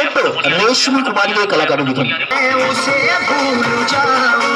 Set पर रेशमी कुमारी के कलाकारों की धुन। उसे भूल जाऊं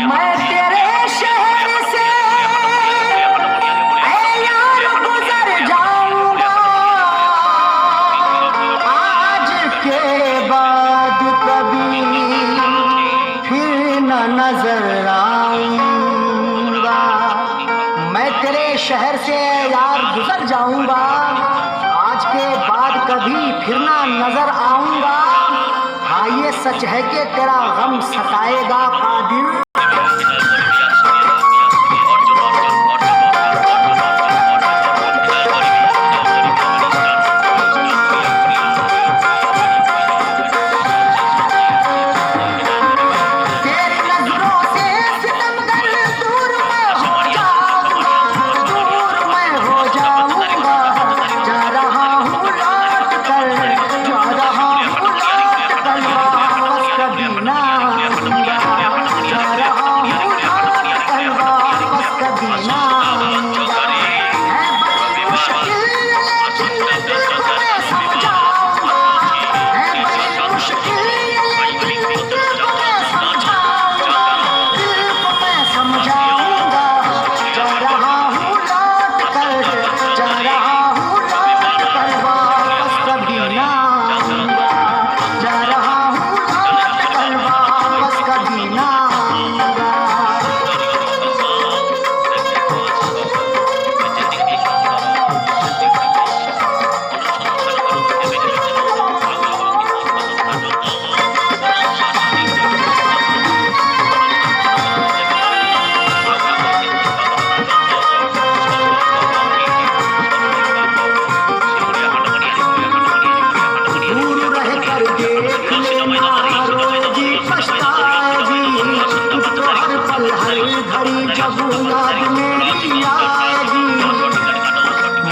मैं तेरे शहर से यार गुजर जाऊंगा, आज के बाद कभी फिर न नजर आऊंगा। मैं तेरे शहर से यार गुजर जाऊंगा, आज के बाद कभी फिर न नजर आऊंगा। हाँ ये सच है कि तेरा गम सताएगा कादिर।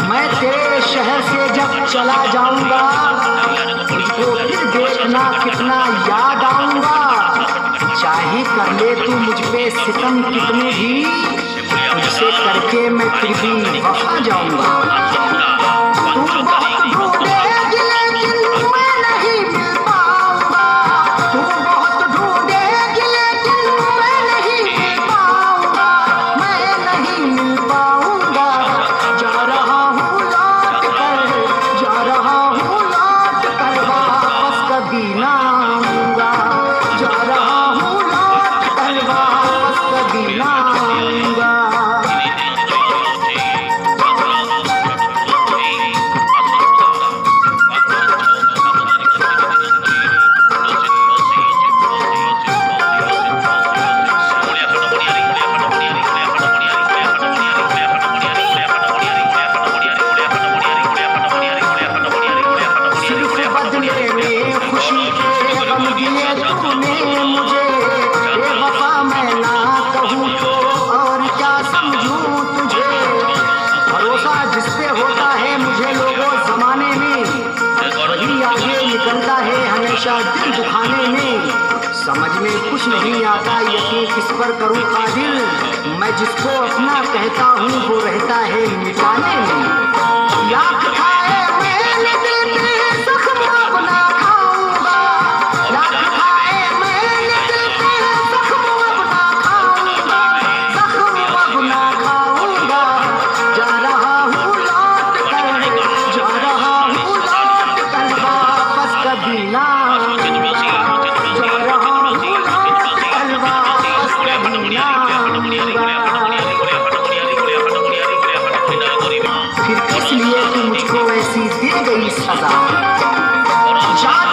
मैं तेरे शहर से जब चला जाऊंगा, तुझको फिर देखना कितना याद आऊंगा। चाहे कर ले तू मुझ पे सितम कितने भी, तुझसे करके मैं फिर भी वफा जाऊंगा। तू बहुत ढूंढेगी लेकिन मैं नहीं मिल पाऊंगा, तू बहुत ढूंढेगी लेकिन मैं नहीं मिल पाऊंगा, मैं नहीं मिल पाऊंगा। जा रहा हूँ लौट कर, जा रहा हूँ लौट कर, वापस कभी ना आऊंगा। जा रहा हूँ लौट कर, वापस कभी ना आऊंगा। से होता है मुझे लोगों जमाने में, वही आगे निकलता है हमेशा दिल दुखाने में। समझ में कुछ नहीं आता यकीन किस पर करूं कादिर, मैं जिसको अपना कहता हूँ वो रहता है मिटाने में। लाख खाए मैंने दिल पे जख्म अब ना खाऊंगा, लाख खाए मैंने दिल पे जख्म अब ना खाऊंगा, जख्म अब ना खाऊंगा। जा रहा हूँ लौट कर, जा रहा हूँ लौट कर वापस कभी ना आऊंगा, जा रहा हूँ लौट कर वापस कभी ना आऊंगा। फिर किस लिए तू मुझको ऐसी दे गई सजा, याद